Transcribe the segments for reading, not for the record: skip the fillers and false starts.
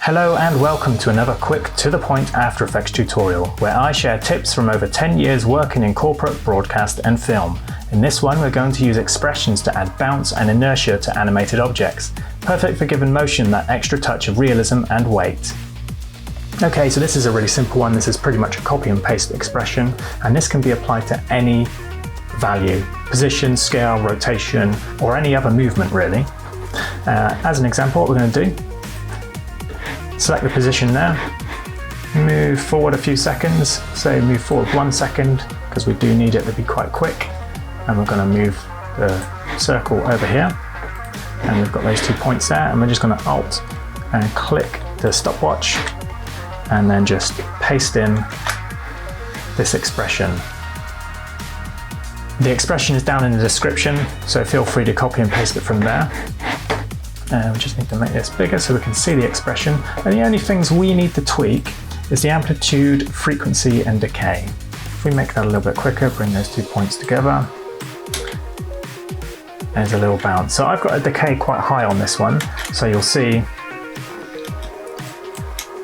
Hello and welcome to another quick to-the-point After Effects tutorial, where I share tips from over 10 years working in corporate broadcast and film. In this one we're going to use expressions to add bounce and inertia to animated objects, perfect for giving motion that extra touch of realism and weight. Okay, so this is a really simple one. This is pretty much a copy and paste expression, and this can be applied to any value, position, scale, rotation, or any other movement really. As an example, what we're going to do, select the position there, move forward a few seconds, say move forward 1 second, because we do need it to be quite quick, and we're going to move the circle over here, and we've got those 2 points there, and we're just going to Alt and click the stopwatch, and then just paste in this expression. The expression is down in the description, so feel free to copy and paste it from there. We just need to make this bigger so we can see the expression. And the only things we need to tweak is the amplitude, frequency, and decay. If we make that a little bit quicker, bring those 2 points together, there's a little bounce. So I've got a decay quite high on this one, so you'll see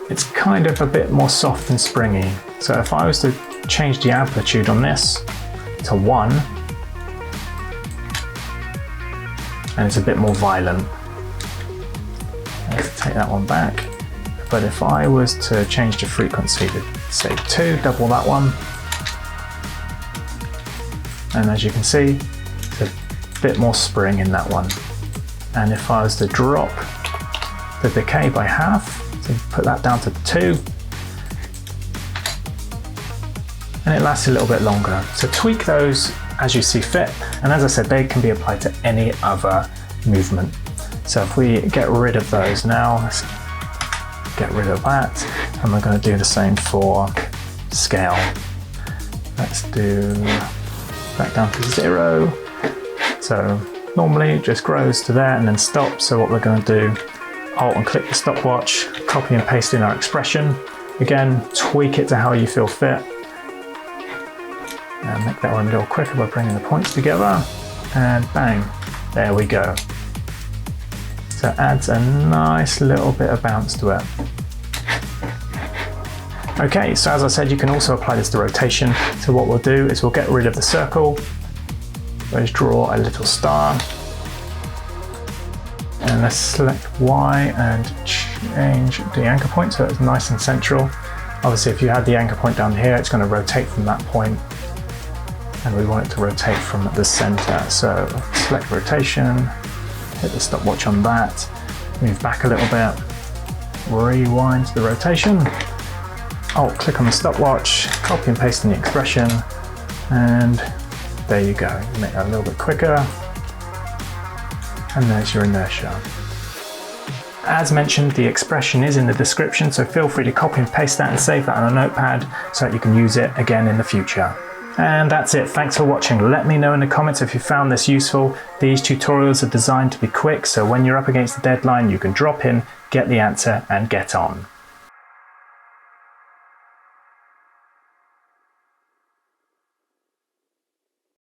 it's kind of a bit more soft and springy. So if I was to change the amplitude on this to 1, and it's a bit more violent. Let's take that one back. But if I was to change the frequency to say 2, double that one, and as you can see, there's a bit more spring in that one. And if I was to drop the decay by half, so put that down to 2, and it lasts a little bit longer. So tweak those as you see fit, and as I said, they can be applied to any other movement. So if we get rid of those now, let's get rid of that, and we're going to do the same for scale. Let's do back down to 0. So normally it just grows to there and then stops. So what we're going to do, Alt and click the stopwatch, copy and paste in our expression. Again, tweak it to how you feel fit. And make that one a little quicker by bringing the points together, and bang, there we go. So it adds a nice little bit of bounce to it. Okay, so as I said, you can also apply this to rotation. So what we'll do is we'll get rid of the circle, let's draw a little star, and let's select Y and change the anchor point so it's nice and central. Obviously if you had the anchor point down here, it's going to rotate from that point, and we want it to rotate from the center. So select rotation, hit the stopwatch on that, move back a little bit, rewind the rotation, Alt click on the stopwatch, copy and paste in the expression, and there you go. Make that a little bit quicker, and there's your inertia. As mentioned, the expression is in the description, so feel free to copy and paste that and save that on a notepad so that you can use it again in the future. And that's it. Thanks for watching. Let me know in the comments if you found this useful. These tutorials are designed to be quick, so when you're up against the deadline, you can drop in, get the answer, and get on.